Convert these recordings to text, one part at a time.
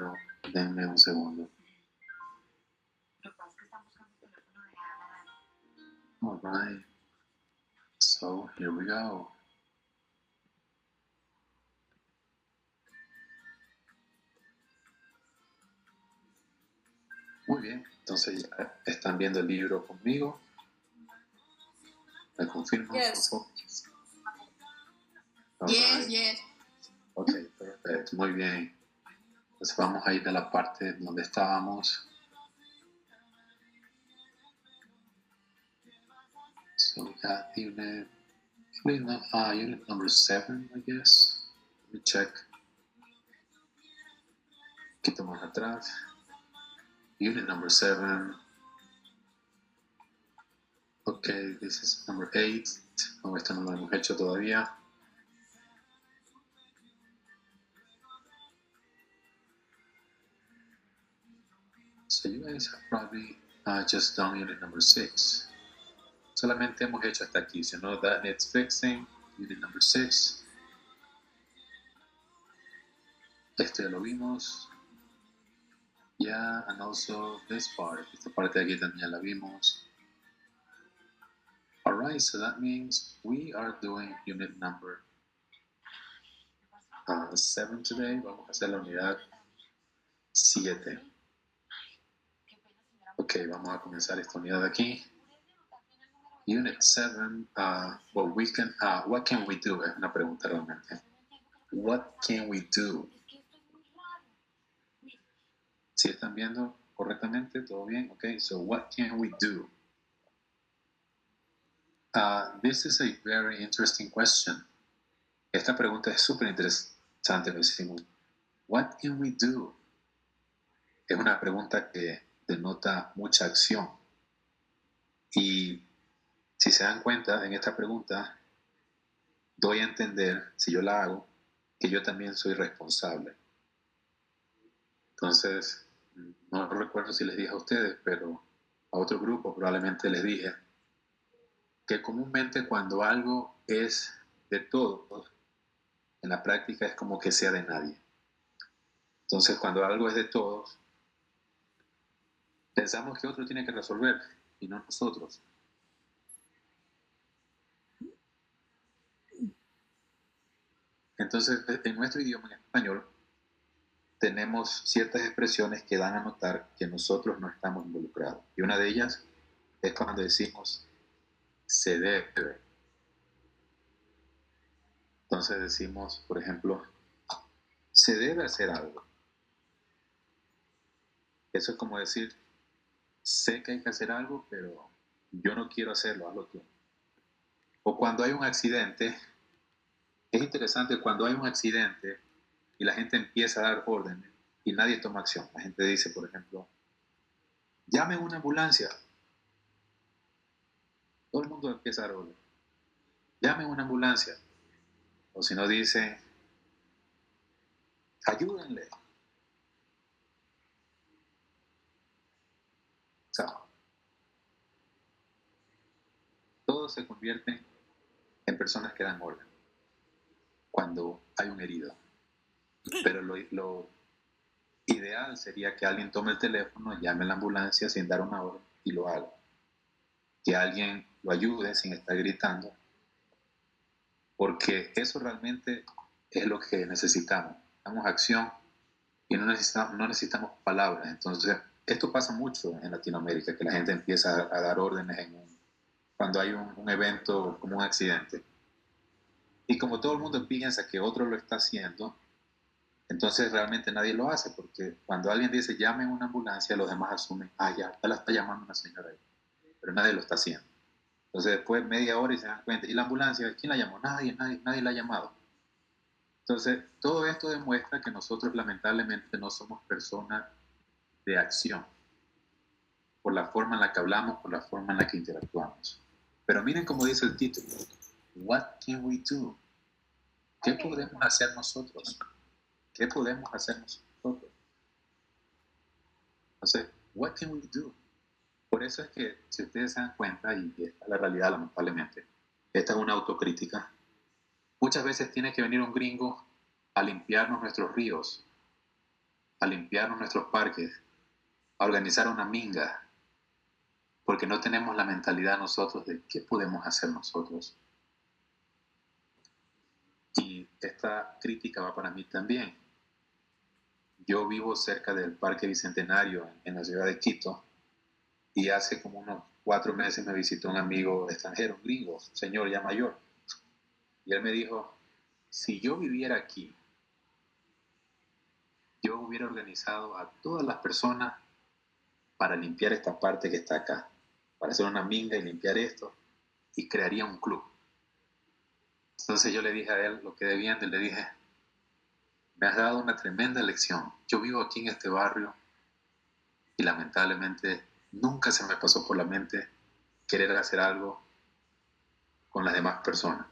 pero denme un segundo. All right. So here we go. Muy bien, entonces ya están viendo el libro conmigo. ¿Me confirman? Yes. Por favor? Yes, Alright. yes. Ok, perfecto, muy bien. Entonces vamos a ir a la parte donde estábamos. So we got unit number 7, I guess. Let me check. Un poquito más atrás. Unit number 7. Okay, this is number 8. No, esto no lo hemos hecho todavía. So you guys have probably just done unit number 6. Solamente hemos hecho hasta aquí. So you know that needs fixing. Unit number 6. Esto ya lo vimos. Yeah, and also this part. Esta parte de aquí también la vimos. Alright, so that means we are doing unit number 7 today. Vamos a hacer la unidad 7. Ok, vamos a comenzar esta unidad aquí. Unit 7, what can we do? Es una pregunta realmente. What can we do? ¿Sí están viendo correctamente? ¿Todo bien? Ok, so what can we do? This is a very interesting question. Esta pregunta es súper interesante. Decimos, what can we do? Es una pregunta que denota mucha acción. Y si se dan cuenta, en esta pregunta doy a entender, si yo la hago, que yo también soy responsable. Entonces, no recuerdo si les dije a ustedes, pero a otro grupo probablemente les dije que comúnmente cuando algo es de todos, en la práctica es como que sea de nadie. Entonces, cuando algo es de todos, pensamos que otro tiene que resolver y no nosotros. Entonces, en nuestro idioma, en español, tenemos ciertas expresiones que dan a notar que nosotros no estamos involucrados. Y una de ellas es cuando decimos se debe. Entonces decimos, por ejemplo, se debe hacer algo. Eso es como decir, sé que hay que hacer algo, pero yo no quiero hacerlo, hazlo tú. O cuando hay un accidente, es interesante cuando hay un accidente y la gente empieza a dar órdenes y nadie toma acción. La gente dice, por ejemplo, llamen una ambulancia. Todo el mundo empieza a dar órdenes. Llamen una ambulancia. O si no dicen, ayúdenle. O sea, todos se convierten en personas que dan orden cuando hay un herido. Pero lo ideal sería que alguien tome el teléfono, llame a la ambulancia sin dar una orden y lo haga. Que alguien lo ayude sin estar gritando, porque eso realmente es lo que necesitamos. Necesitamos acción y no necesitamos palabras. Entonces, esto pasa mucho en Latinoamérica, que la gente empieza a dar órdenes cuando hay un evento como un accidente. Y como todo el mundo piensa que otro lo está haciendo, entonces realmente nadie lo hace, porque cuando alguien dice llamen una ambulancia, los demás asumen, ya la está llamando una señora ahí, pero nadie lo está haciendo. Entonces después media hora y se dan cuenta, ¿y la ambulancia? ¿Quién la llamó? Nadie la ha llamado. Entonces todo esto demuestra que nosotros lamentablemente no somos personas de acción, por la forma en la que hablamos, por la forma en la que interactuamos. Pero miren cómo dice el título, What can we do? ¿Qué podemos hacer nosotros? ¿Qué podemos hacer nosotros? Entonces, what can we do? Por eso es que, si ustedes se dan cuenta, y esta es la realidad lamentablemente, esta es una autocrítica, muchas veces tiene que venir un gringo a limpiarnos nuestros ríos, a limpiarnos nuestros parques, a organizar una minga, porque no tenemos la mentalidad nosotros de qué podemos hacer nosotros. Y esta crítica va para mí también. Yo vivo cerca del Parque Bicentenario en la ciudad de Quito y hace como unos 4 meses me visitó un amigo extranjero, un gringo, un señor ya mayor. Y él me dijo, si yo viviera aquí, yo hubiera organizado a todas las personas para limpiar esta parte que está acá, para hacer una minga y limpiar esto, y crearía un club. Entonces yo le dije a él, lo quedé viendo y le dije, me has dado una tremenda lección. Yo vivo aquí en este barrio y lamentablemente nunca se me pasó por la mente querer hacer algo con las demás personas.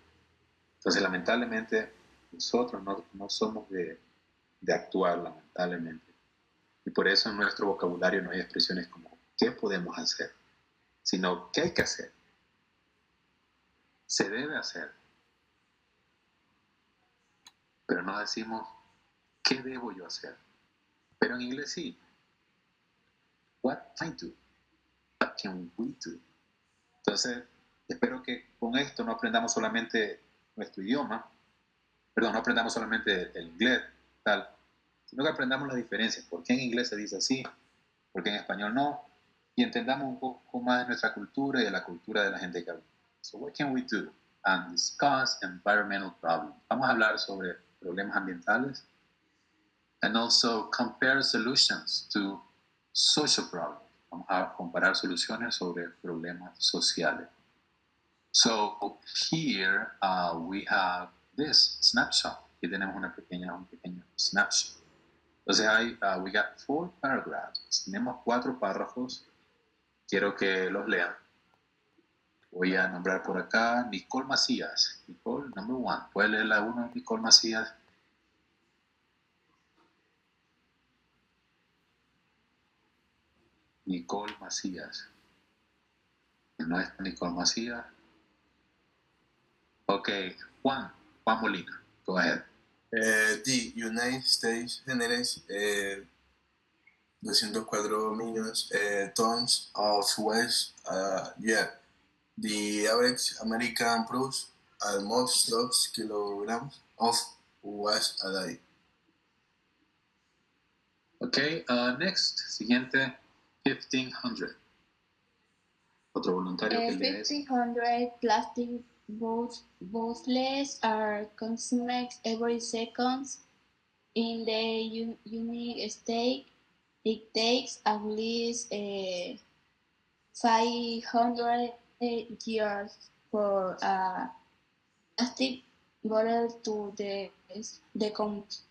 Entonces lamentablemente nosotros no somos de actuar, lamentablemente. Y por eso en nuestro vocabulario no hay expresiones como ¿qué podemos hacer? Sino ¿qué hay que hacer? Se debe hacer. Pero no decimos ¿qué debo yo hacer? Pero en inglés sí. What can I do? What can we do? Entonces, espero que con esto no aprendamos solamente nuestro idioma, perdón, no aprendamos solamente el inglés, tal, sino que aprendamos las diferencias. ¿Por qué en inglés se dice así? ¿Por qué en español no? Y entendamos un poco más de nuestra cultura y de la cultura de la gente que habla. So, what can we do? And discuss environmental problems. Vamos a hablar sobre problemas ambientales and also compare solutions to social problems. Vamos a comparar soluciones sobre problemas sociales. So here we have this snapshot. Aquí tenemos un pequeño snapshot. Entonces we got 4 paragraphs. Tenemos 4 párrafos. Quiero que los lean. Voy a nombrar por acá Nicole Macías. Nicole, number 1. ¿Puede leer la 1, Nicole Macías? Nicole Macías. No es Nicole Macías. Ok, Juan Molina. Go ahead. The United States generates 204 million tons of waste a year. The average American produces almost 6 kilograms of waste a day. Ok, next, siguiente, 1500. Otro voluntario que lea eso. 1500 plastic bottles are consumed every second. In the United States, it takes at least 500 years for a plastic bottle to decompose.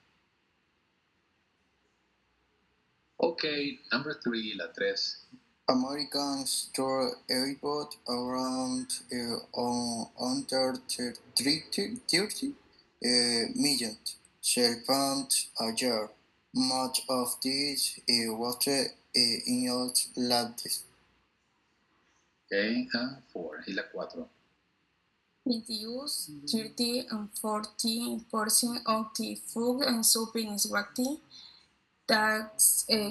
Ok, number 3, la 3. Americans store about under 30 million cell phones a year. Much of this water in our landfills. Ok, 4 y la 4. It uses 30 and 40% of the food and supply is water that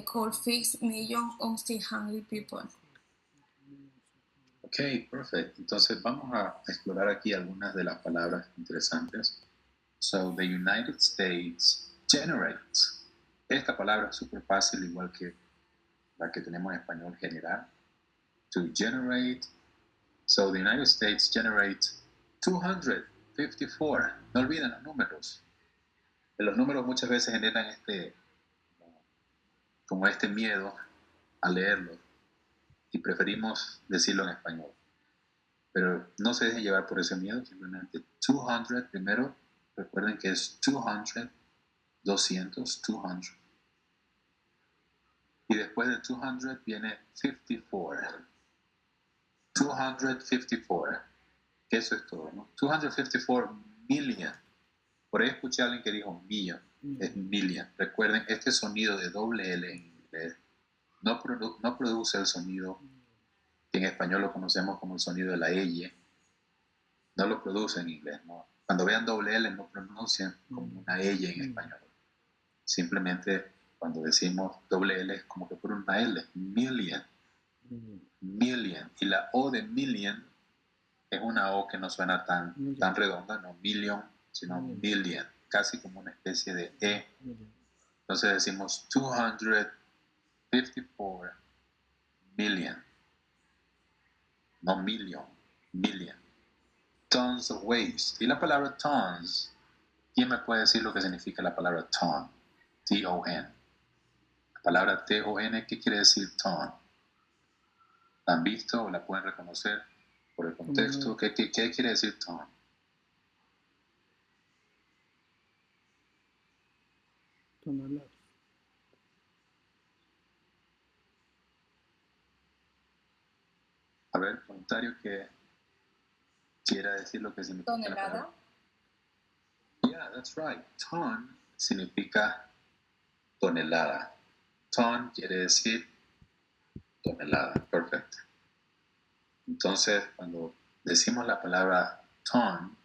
could feed millions of the hungry people. Ok, perfect. Entonces vamos a explorar aquí algunas de las palabras interesantes. So, the United States generates. Esta palabra es súper fácil, igual que la que tenemos en español generar. To generate. So, the United States generates 254. No olviden los números. Los números muchas veces generan como este miedo a leerlo y preferimos decirlo en español. Pero no se dejen llevar por ese miedo, simplemente 200 primero, recuerden que es 200, 200, 200. Y después de 200 viene 54. 254. Eso es todo, ¿no? 254 million. Por ahí escuché a alguien que dijo million. Es million. Recuerden, este sonido de doble L en inglés no produce el sonido que en español lo conocemos como el sonido de la L. No lo produce en inglés, ¿no? Cuando vean doble L no pronuncian como una L en español. Simplemente Cuando decimos doble L es como que por una L, million, million. Y la O de million es una O que no suena tan redonda, no million, sino million, casi como una especie de E. Entonces decimos 254 million, no million, million. Tons of waste. Y la palabra tons, ¿quién me puede decir lo que significa la palabra ton? T-O-N. La palabra T-O-N, ¿qué quiere decir ton? ¿La han visto o la pueden reconocer por el contexto? ¿Qué quiere decir ton? Toneladas. A ver, comentario que quiera decir lo que significa la ¿Tonelada? palabra. Yeah, that's right. Ton significa tonelada. Ton quiere decir tonelada. Perfecto. Entonces, cuando decimos la palabra ton,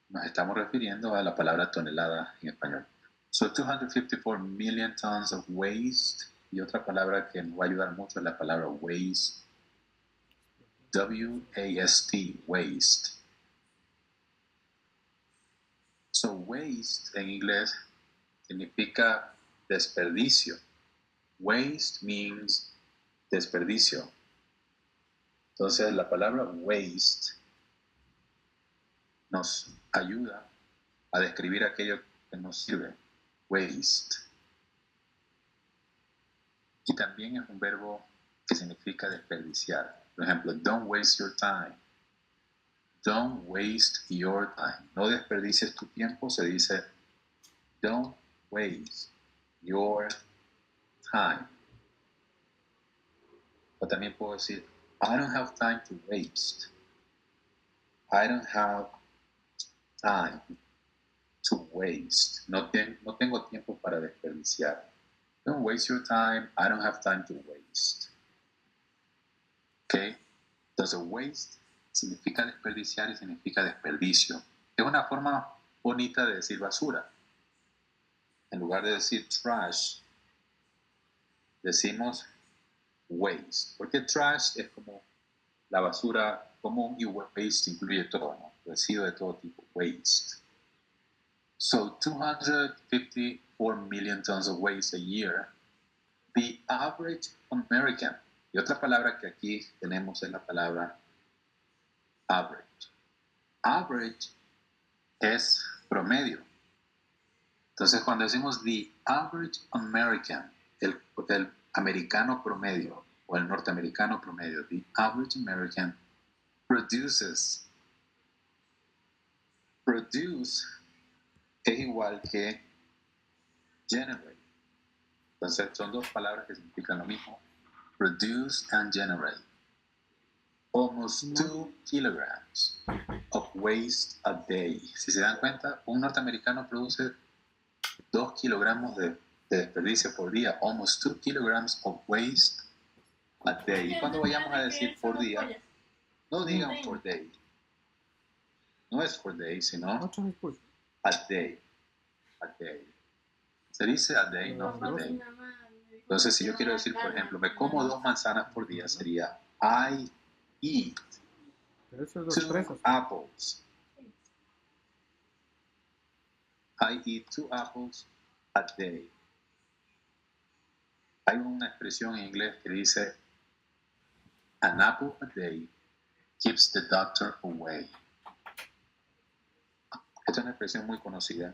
nos estamos refiriendo a la palabra tonelada en español. So 254 million tons of waste. Y otra palabra que nos va a ayudar mucho es la palabra waste. W-A-S-T, waste. So waste en inglés significa desperdicio. Waste means desperdicio. Entonces la palabra waste nos ayuda a describir aquello que nos sirve. Waste. Y también es un verbo que significa desperdiciar. Por ejemplo, don't waste your time. Don't waste your time. No desperdicies tu tiempo, se dice don't waste your time. O también puedo decir, I don't have time to waste. I don't have time to waste. No tengo tiempo para desperdiciar. Don't waste your time. I don't have time to waste. ¿Ok? Entonces, waste significa desperdiciar y significa desperdicio. Es una forma bonita de decir basura. En lugar de decir trash, decimos waste. Porque trash es como la basura común y waste incluye todo, ¿no? Residuo de todo tipo, waste. So 254 million tons of waste a year. The average American. Y otra palabra que aquí tenemos es la palabra average. Average es promedio. Entonces cuando decimos the average American, el americano promedio o el norteamericano promedio, the average American produces. Produce es igual que generate. Entonces son dos palabras que significan lo mismo. Produce and generate. Almost 2 kilograms of waste a day. Si se dan cuenta, un norteamericano produce 2 kilogramos de desperdicio por día. Almost 2 kilograms of waste a day. Y cuando vayamos a decir por día, no digan por day. No es por day, sino a day. A day. Se dice a day, no per day. Entonces, si yo quiero decir, por ejemplo, me como 2 manzanas por día, sería I eat 2 apples. I eat 2 apples a day. Hay una expresión en inglés que dice an apple a day keeps the doctor away. Esta es una expresión muy conocida.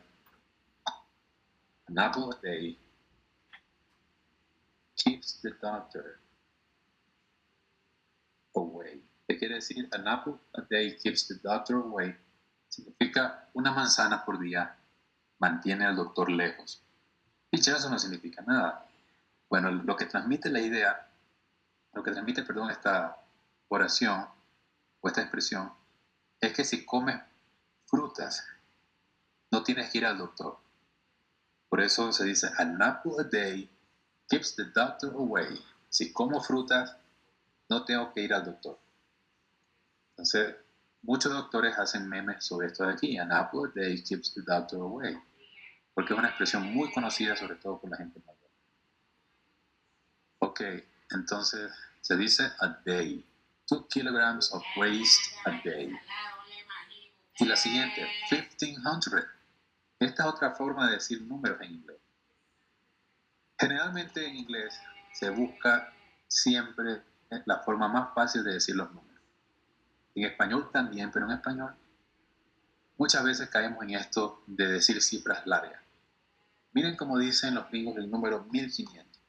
An apple a day keeps the doctor away. ¿Qué quiere decir? An apple a day keeps the doctor away. Significa una manzana por día mantiene al doctor lejos. Y eso no significa nada. Bueno, lo que transmite la idea, esta oración o esta expresión, es que si comes frutas, no tienes que ir al doctor. Por eso se dice, an apple a day keeps the doctor away. Si como frutas, no tengo que ir al doctor. Entonces, muchos doctores hacen memes sobre esto de aquí. An apple a day keeps the doctor away. porque es una expresión muy conocida, sobre todo por la gente mayor. Ok, entonces se dice a day. 2 kilograms of waste a day. Y la siguiente, 1500. Esta es otra forma de decir números en inglés. Generalmente en inglés se busca siempre la forma más fácil de decir los números. En español también, pero en español muchas veces caemos en esto de decir cifras largas. Miren cómo dicen los gringos el número 1500.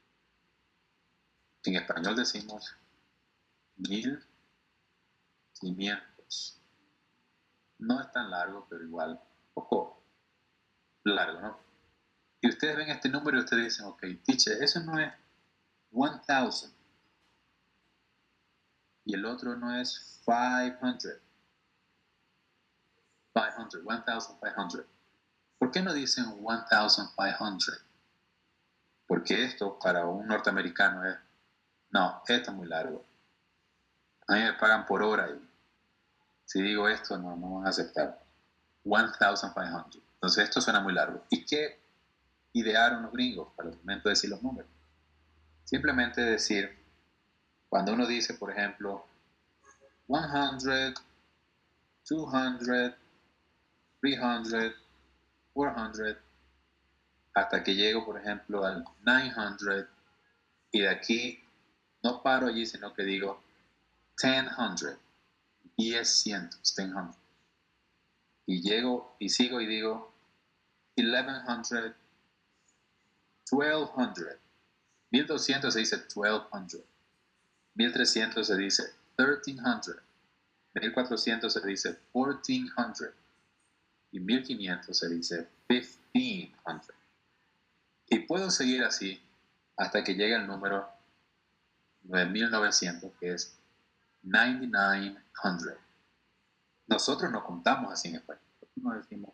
En español decimos 1500. No es tan largo, pero igual, un poco largo, ¿no? Y ustedes ven este número y ustedes dicen, ok, teacher, eso no es 1000. Y el otro no es 500. 1500. ¿Por qué no dicen 1500? Porque esto para un norteamericano es, no, esto es muy largo. A mí me pagan por hora y si digo esto no van a aceptar. 1500. Entonces esto suena muy largo. ¿Y qué idearon los gringos para el momento de decir los números? Simplemente decir, cuando uno dice, por ejemplo, 100, 200, 300, 400, hasta que llego, por ejemplo, al 900, y de aquí no paro allí, sino que digo 1000, 1000. Y llego y sigo y digo 1100, 1200. 1200 se dice 1200. 1300 se dice 1300. 1400 se dice 1400. Y 1500 se dice 1500. Y puedo seguir así hasta que llegue el número 9900, que es 9900. Nosotros no contamos así en español. No decimos,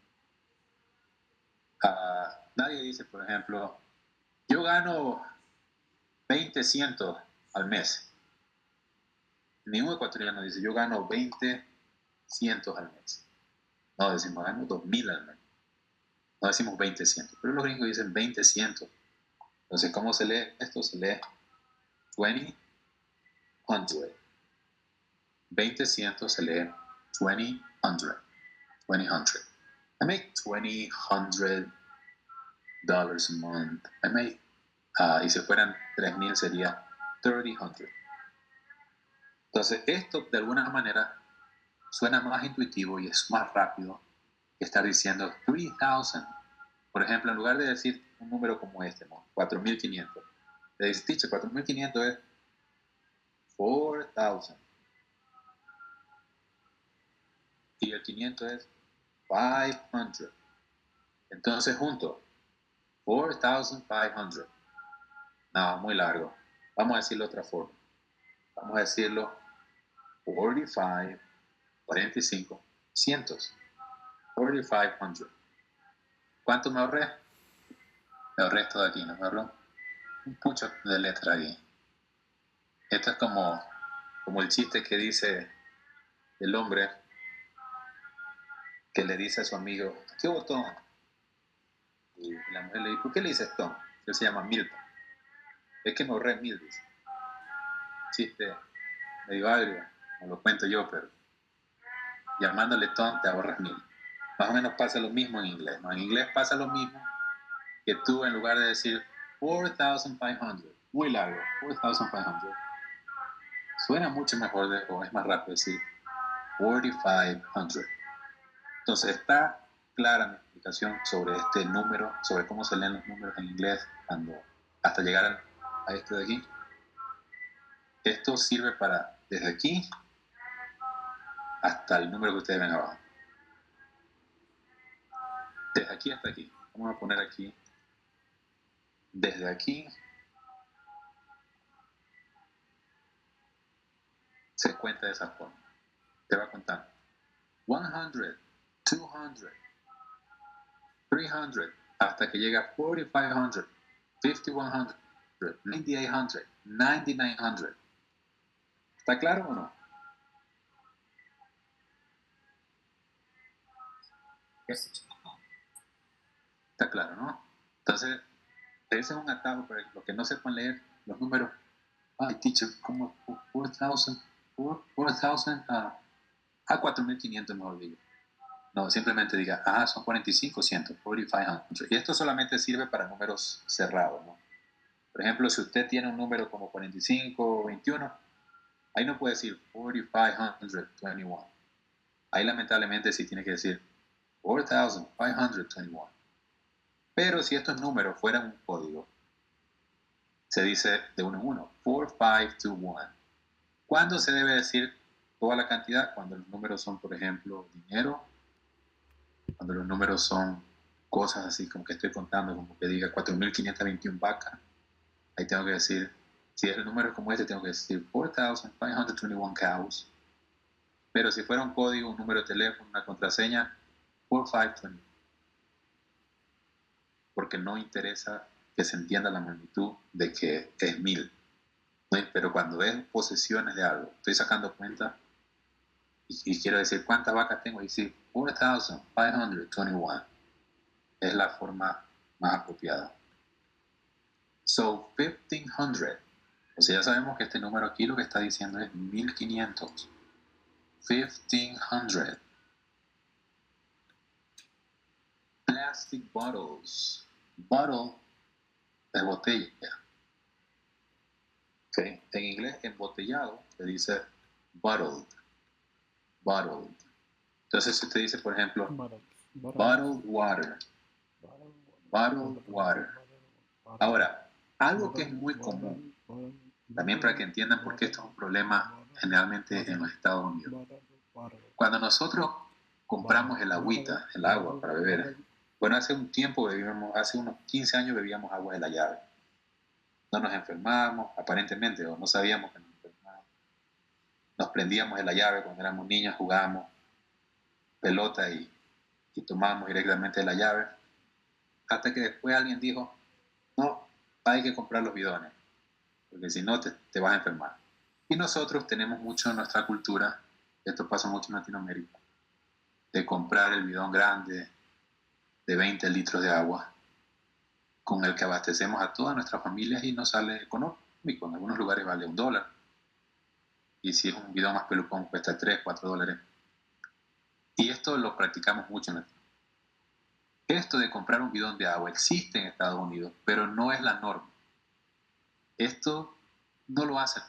nadie dice, por ejemplo, yo gano 20 al mes. Ningún ecuatoriano dice, yo gano 20 al mes. No, decimos, gano 2000 al mes. No decimos 20 pero los gringos dicen 20. Entonces, ¿cómo se lee esto? Se lee 20. 20 se lee 20. I make $2,000 a month. I make, y si fueran 3000 sería 3000. Entonces, esto de alguna manera suena más intuitivo y es más rápido que estar diciendo 3000. Por ejemplo, en lugar de decir un número como este, ¿no? 4500. Le dices, teacher, 4500 es 4000. Y el 500 es 500. Entonces, junto, 4500. No, muy largo. Vamos a decirlo de otra forma. Vamos a decirlo 45, 45, cientos. 4500. ¿Cuánto me ahorré? Me ahorré esto de aquí, ¿no? Me ahorró un pucho de letra aquí. Esto es como el chiste que dice el hombre que le dice a su amigo, ¿qué botón? Y la mujer le dice, ¿por qué le dices Tom? Él se llama Milton. Es que me ahorré 1000, dice. Chiste medio agrio, no lo cuento yo, pero llamándole Tom te ahorras 1000. Más o menos pasa lo mismo en inglés, ¿no? En inglés pasa lo mismo que tú en lugar de decir 4500, muy largo, 4500, suena mucho mejor o es más rápido decir 4500. Entonces está clara mi explicación sobre este número, sobre cómo se leen los números en inglés hasta llegar a esto de aquí. Esto sirve para desde aquí hasta el número que ustedes ven abajo. Desde aquí hasta aquí. Vamos a poner aquí. Desde aquí se cuenta de esa forma. Te va contando. 100, 200, 300, hasta que llega a 4500, 5100, 9800, 9900. ¿Está claro o no? Está claro, ¿no? Entonces, ese es un atajo para los que no sepan leer los números. Ay, teacher, como 4,000, 4,000 a 4,500, mejor digo. No, simplemente diga, son 4,500, 4,500. Y esto solamente sirve para números cerrados, ¿no? Por ejemplo, si usted tiene un número como 45 o 21, ahí no puede decir 4,521. Ahí lamentablemente sí tiene que decir 4,521. Pero si estos números fueran un código, se dice de uno en uno, 4521. ¿Cuándo se debe decir toda la cantidad? Cuando los números son, por ejemplo, dinero, cuando los números son cosas así como que estoy contando, como que diga 4,521 vacas, ahí tengo que decir, si el número es como este, tengo que decir 4,521 cows. Pero si fuera un código, un número de teléfono, una contraseña, 4520. Porque no interesa que se entienda la magnitud de que es 1000. Pero cuando es posesiones de algo, estoy sacando cuenta y quiero decir cuántas vacas tengo y decir 4,521 es la forma más apropiada. So, 1500. O sea, ya sabemos que este número aquí lo que está diciendo es 1500. 1500. Plastic bottles. Bottle es botella. Okay. En inglés, embotellado, se dice bottled. Bottled. Entonces, si usted dice, por ejemplo, bottled water. Bottled water. Ahora, algo que es muy común, también para que entiendan por qué esto es un problema generalmente en los Estados Unidos. Cuando nosotros compramos el agüita, el agua para beber, bueno, hace un tiempo bebíamos, hace unos 15 años bebíamos agua de la llave. No nos enfermábamos, aparentemente, o no sabíamos que nos enfermábamos. Nos prendíamos de la llave cuando éramos niños, jugábamos pelota y tomábamos directamente de la llave. Hasta que después alguien dijo, no, hay que comprar los bidones, porque si no te vas a enfermar. Y nosotros tenemos mucho en nuestra cultura, esto pasa mucho en Latinoamérica, de comprar el bidón grande de 20 litros de agua, con el que abastecemos a todas nuestras familias y nos sale económico. En algunos lugares vale $1. Y si es un bidón más pelucón, cuesta $3, $4. Y esto lo practicamos mucho en Latinoamérica. Esto de comprar un bidón de agua existe en Estados Unidos, pero no es la norma. Esto no lo hacen.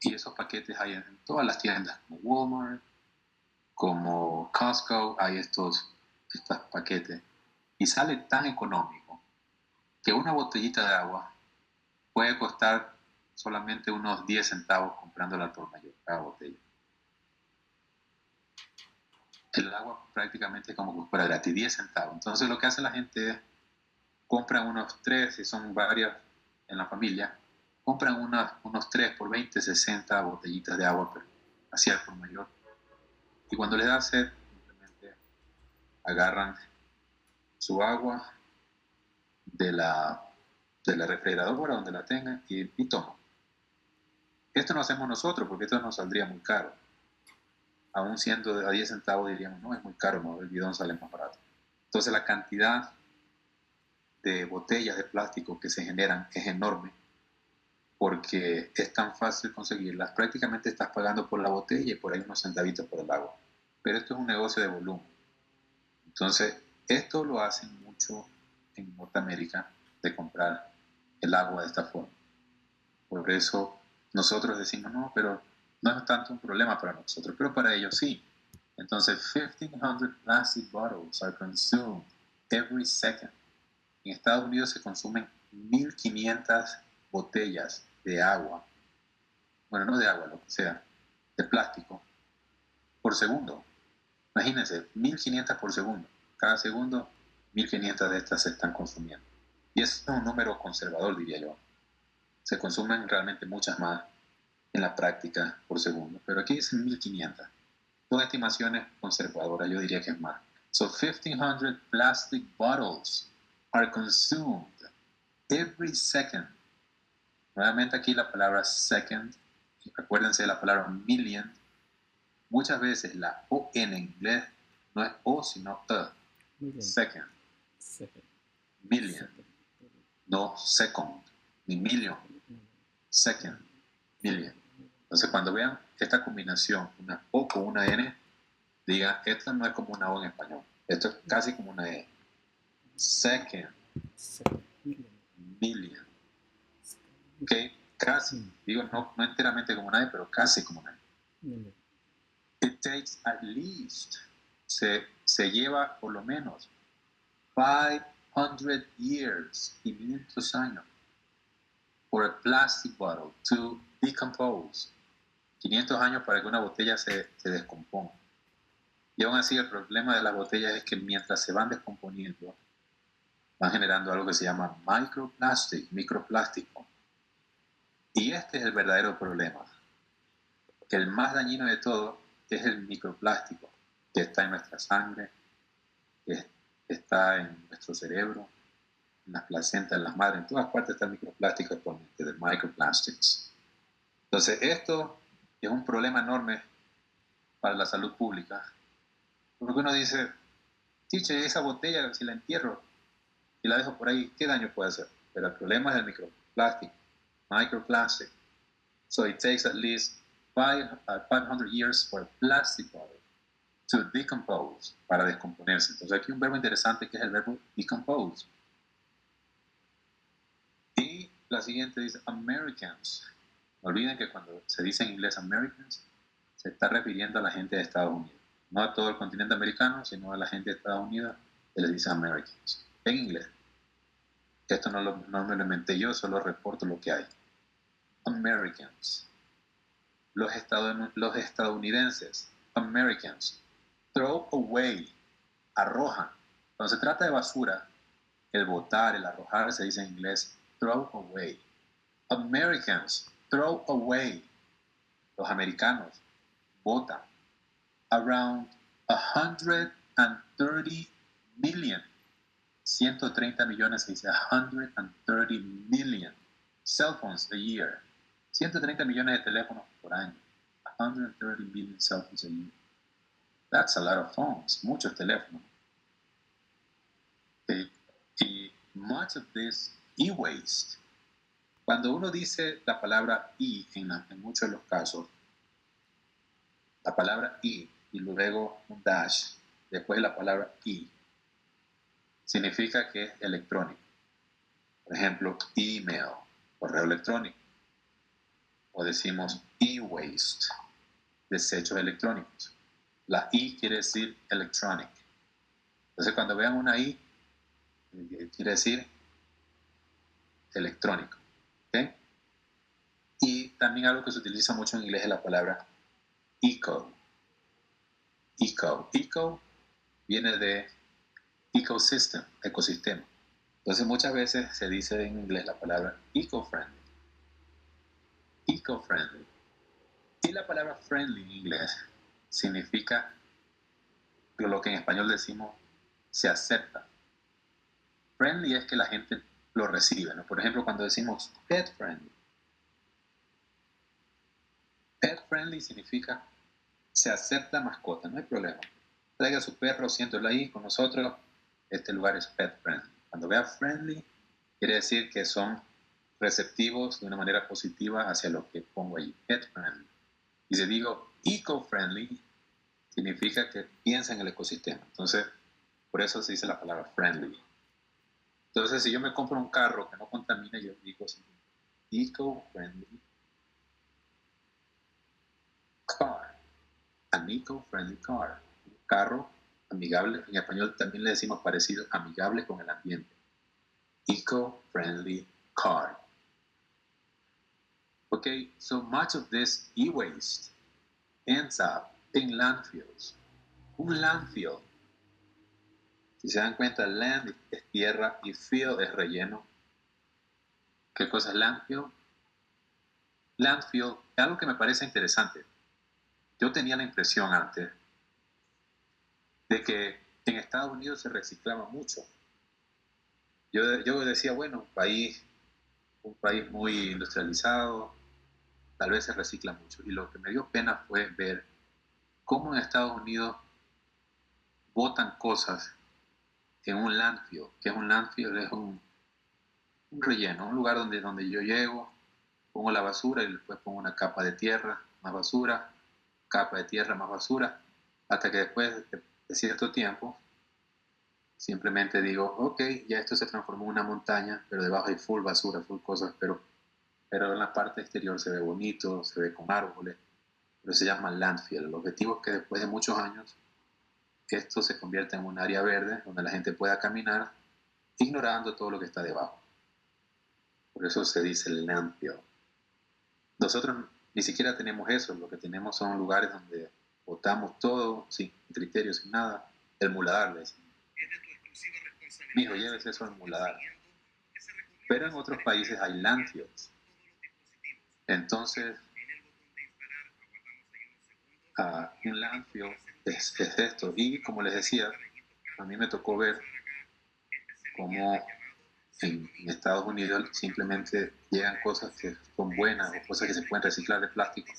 Y esos paquetes hay en todas las tiendas, como Walmart, como Costco, hay estos paquetes. Y sale tan económico que una botellita de agua puede costar solamente unos 10 centavos comprándola por mayor, cada botella. El agua prácticamente es como que fuera gratis, 10 centavos. Entonces lo que hace la gente es, compran unos 3, si son varias en la familia, compran unos 3 por 20, 60 botellitas de agua, pero así al por mayor. Y cuando les da sed, simplemente agarran su agua de la refrigeradora donde la tengan y toman. Esto no hacemos nosotros porque esto nos saldría muy caro. Aún siendo a 10 centavos diríamos, no, es muy caro, no, el bidón sale más barato. Entonces la cantidad de botellas de plástico que se generan es enorme porque es tan fácil conseguirlas. Prácticamente estás pagando por la botella y por ahí unos centavitos por el agua. Pero esto es un negocio de volumen. Entonces, esto lo hacen mucho en Norteamérica, de comprar el agua de esta forma. Por eso nosotros decimos, no, pero no es tanto un problema para nosotros, pero para ellos sí. Entonces, 1,500 plastic bottles are consumed every second. En Estados Unidos se consumen 1,500 botellas de agua, bueno, no de agua, lo que sea, de plástico, por segundo. Imagínense, 1,500 por segundo. Cada segundo, 1,500 de estas se están consumiendo. Y eso es un número conservador, diría yo. Se consumen realmente muchas más en la práctica por segundo, pero aquí dicen 1,500. Son estimaciones conservadoras, yo diría que es más. So 1,500 plastic bottles are consumed every second. Nuevamente aquí la palabra second, acuérdense de la palabra million. Muchas veces la O en inglés no es O sino E. Million. Second, Second. million, no second, ni million, second, million. Entonces cuando vean esta combinación, una O con una N, digan, esta no es como una O en español, esto es casi como una E. Second, Second. Million. million. ¿Ok? Casi. Digo, no enteramente como una E, pero casi como una E. Million. It takes at least, se lleva por lo menos 500 years, 500 años, for a plastic bottle to decompose. 500 años para que una botella se descomponga. Y aún así el problema de las botellas es que mientras se van descomponiendo, van generando algo que se llama microplástico. Y este es el verdadero problema. Que el más dañino de todo es el microplástico, que está en nuestra sangre, que está en nuestro cerebro, en las placentas, en las madres, en todas partes está el microplástico actualmente, de microplastics. Entonces esto es un problema enorme para la salud pública, porque uno dice, tiche, esa botella, si la entierro y la dejo por ahí, ¿qué daño puede hacer? Pero el problema es el microplástico, microplastic. So it takes at least 500 years for a plastic bottle to decompose, para descomponerse. Entonces aquí un verbo interesante que es el verbo decompose. Y la siguiente dice Americans. No olviden que cuando se dice en inglés Americans, se está refiriendo a la gente de Estados Unidos. No a todo el continente americano, sino a la gente de Estados Unidos, que les dice Americans. En inglés. Esto no me lo inventé yo, solo reporto lo que hay. Americans. Los estadounidenses. Americans. Throw away. Arrojan. Cuando se trata de basura, el botar, el arrojar, se dice en inglés throw away. Americans, throw away. Los americanos botan. Around 130 million. 130 millones, se dice 130 million cell phones a year. 130 millones de teléfonos por año. 130 million cell phones a year. That's a lot of phones. Muchos teléfonos. Y much of this e-waste. Cuando uno dice la palabra e en muchos de los casos, la palabra e y luego un dash, después la palabra e, significa que es electrónico. Por ejemplo, email, correo electrónico. O decimos e-waste, desechos electrónicos. La e quiere decir electronic. Entonces cuando vean una i, quiere decir electrónico. ¿Okay? Y también algo que se utiliza mucho en inglés es la palabra eco. Eco viene de ecosystem, ecosistema. Entonces muchas veces se dice en inglés la palabra eco-friendly. Eco-friendly. Y la palabra friendly en inglés significa lo que en español decimos se acepta. Friendly es que la gente lo recibe, ¿no? Por ejemplo, cuando decimos pet friendly. Pet friendly significa se acepta mascota, no hay problema. Traiga a su perro, siéntelo ahí con nosotros. Este lugar es pet friendly. Cuando vea friendly, quiere decir que son receptivos de una manera positiva hacia lo que pongo ahí, pet friendly. Y si digo eco-friendly, significa que piensa en el ecosistema. Entonces, por eso se dice la palabra friendly. Entonces, si yo me compro un carro que no contamina, yo digo eco-friendly car. An eco-friendly car. Un carro amigable. En español también le decimos parecido, amigable con el ambiente. Eco-friendly car. Okay, so much of this e-waste ends up in landfills. Un landfill, si se dan cuenta, land es tierra y fill es relleno. ¿Qué cosa es landfill? Landfill es algo que me parece interesante. Yo tenía la impresión antes de que en Estados Unidos se reciclaba mucho. yo decía, bueno, un país muy industrializado, tal vez se recicla mucho. Y lo que me dio pena fue ver cómo en Estados Unidos botan cosas en un landfill, que es un landfill, es un relleno, un lugar donde yo llego, pongo la basura y después pongo una capa de tierra, más basura, capa de tierra, más basura, hasta que después de cierto tiempo simplemente digo, ok, ya esto se transformó en una montaña, pero debajo hay full basura, full cosas, pero en la parte exterior se ve bonito, se ve con árboles, pero se llama landfill. El objetivo es que después de muchos años esto se convierta en un área verde donde la gente pueda caminar ignorando todo lo que está debajo. Por eso se dice landfill. Nosotros ni siquiera tenemos eso, lo que tenemos son lugares donde botamos todo sin criterio, sin nada. El muladar, le decimos. Mijo, llévese eso al muladar. Pero en otros países hay landfills. Entonces, un landfill es esto. Y como les decía, a mí me tocó ver cómo en Estados Unidos simplemente llegan cosas que son buenas o cosas que se pueden reciclar de plástico.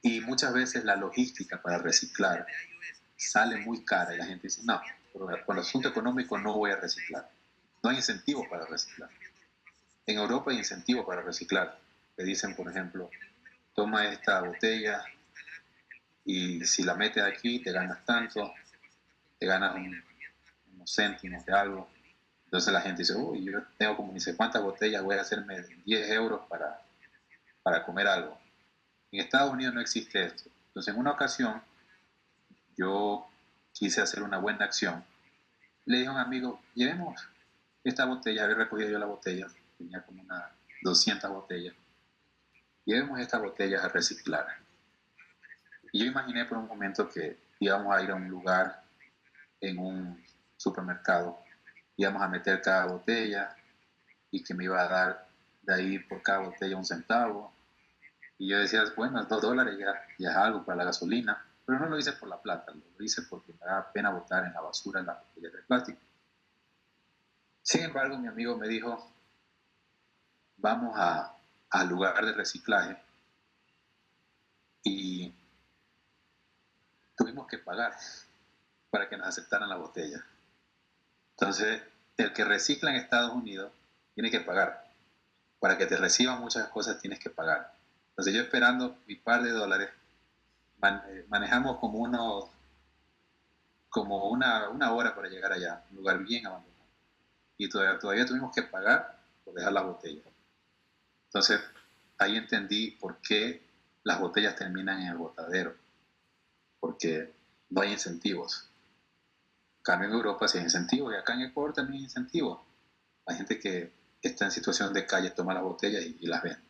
Y muchas veces la logística para reciclar sale muy cara y la gente dice, no, por el asunto económico no voy a reciclar. No hay incentivo para reciclar. En Europa hay incentivo para reciclar. Te dicen, por ejemplo, toma esta botella y si la metes aquí te ganas tanto, te ganas unos céntimos de algo. Entonces la gente dice, uy, yo tengo como ni sé cuántas botellas, voy a hacerme 10 euros para comer algo. En Estados Unidos no existe esto. Entonces en una ocasión yo quise hacer una buena acción. Le dije a un amigo, llevemos esta botella, había recogido yo la botella, tenía como unas 200 botellas. Llevemos estas botellas a reciclar. Y yo imaginé por un momento que íbamos a ir a un lugar en un supermercado, íbamos a meter cada botella y que me iba a dar de ahí por cada botella un centavo. Y yo decía, bueno, $2 ya es algo para la gasolina, pero no lo hice por la plata, lo hice porque me da pena botar en la basura las botellas de plástico. Sin embargo, mi amigo me dijo, vamos al lugar de reciclaje y tuvimos que pagar para que nos aceptaran la botella. Entonces, el que recicla en Estados Unidos tiene que pagar. Para que te reciban muchas cosas tienes que pagar. Entonces yo esperando mi par de dólares, manejamos como una hora para llegar allá, un lugar bien abandonado. Y todavía tuvimos que pagar por dejar la botella. Entonces ahí entendí por qué las botellas terminan en el botadero. Porque no hay incentivos. En cambio en Europa sí hay incentivos y acá en Ecuador también hay incentivos. Hay gente que está en situación de calle, toma las botellas y las vende.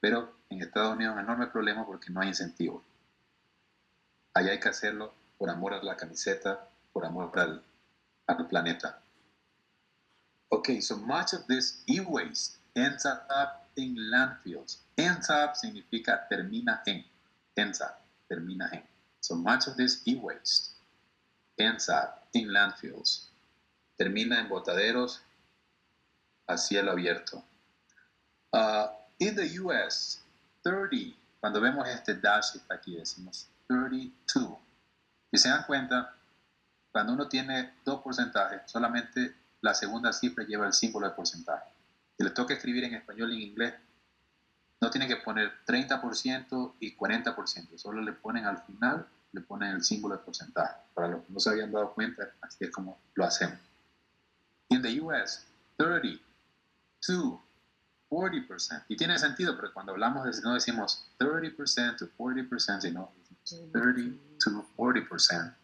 Pero en Estados Unidos es un enorme problema porque no hay incentivos. Allá hay que hacerlo por amor a la camiseta, por amor al planeta. Okay, so much of this e-waste ends up in landfills. Ends up significa termina en. Ends up, termina en. So much of this e-waste ends up in landfills. Termina en botaderos a cielo abierto. In the US, 30, cuando vemos este dash aquí decimos 32. Si se dan cuenta, cuando uno tiene dos porcentajes, solamente la segunda cifra lleva el símbolo de porcentaje. Si les toca escribir en español y en inglés, no tienen que poner 30% y 40%, solo le ponen al final, le ponen el símbolo de porcentaje. Para los que no se habían dado cuenta, así es como lo hacemos. In the US, 32, 40%. Y tiene sentido, porque cuando hablamos no decimos 30% to 40%, sino 30 to 40%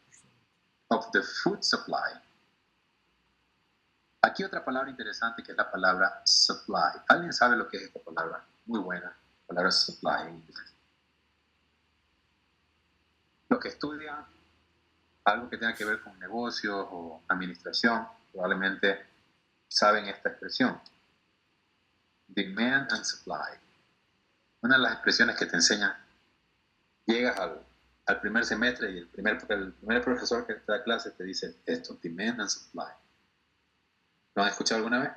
of the food supply. Aquí otra palabra interesante que es la palabra supply. ¿Alguien sabe lo que es esta palabra? Muy buena, la palabra supply en inglés. Los que estudian algo que tenga que ver con negocios o administración, probablemente saben esta expresión. Demand and supply. Una de las expresiones que te enseñan, llegas al primer semestre y el primer profesor que te da clase te dice esto, demand and supply. ¿Lo han escuchado alguna vez?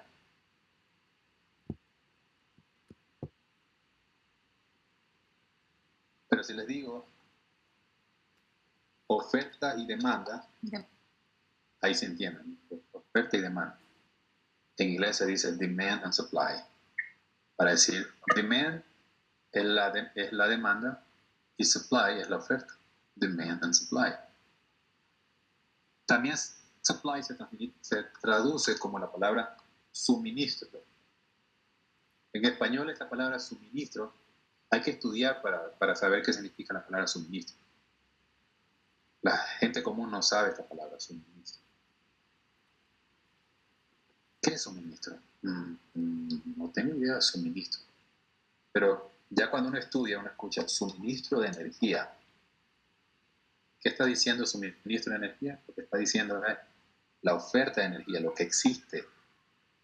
Pero si les digo oferta y demanda, ahí se entienden. Oferta y demanda. En inglés se dice demand and supply. Para decir demand es la demanda y supply es la oferta. Demand and supply. También supply se traduce como la palabra suministro. En español esta palabra suministro hay que estudiar para saber qué significa la palabra suministro. La gente común no sabe esta palabra suministro. ¿Qué es suministro? No tengo idea de suministro. Pero ya cuando uno estudia, uno escucha suministro de energía. ¿Qué está diciendo suministro de energía? Lo que está diciendo es la oferta de energía, lo que existe,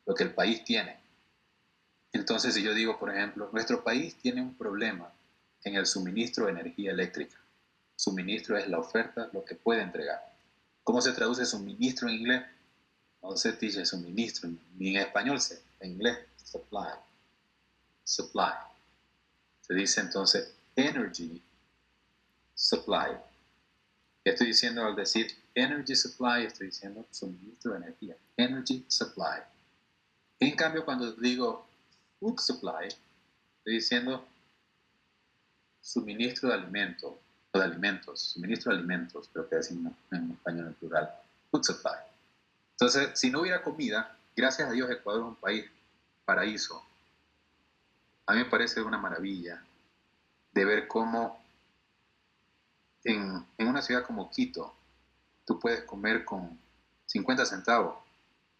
lo que el país tiene. Entonces, si yo digo, por ejemplo, nuestro país tiene un problema en el suministro de energía eléctrica. Suministro es la oferta, lo que puede entregar. ¿Cómo se traduce suministro en inglés? No se dice suministro, ni en español sé, en inglés, supply. Supply. Se dice entonces energy supply. ¿Qué estoy diciendo al decir energy supply? Estoy diciendo suministro de energía. Energy supply. En cambio, cuando digo food supply, estoy diciendo suministro de alimentos, o de alimentos, suministro de alimentos, creo que decimos en español en plural, food supply. Entonces, si no hubiera comida, gracias a Dios Ecuador es un país paraíso. A mí me parece una maravilla de ver cómo en una ciudad como Quito, tú puedes comer con 50 centavos.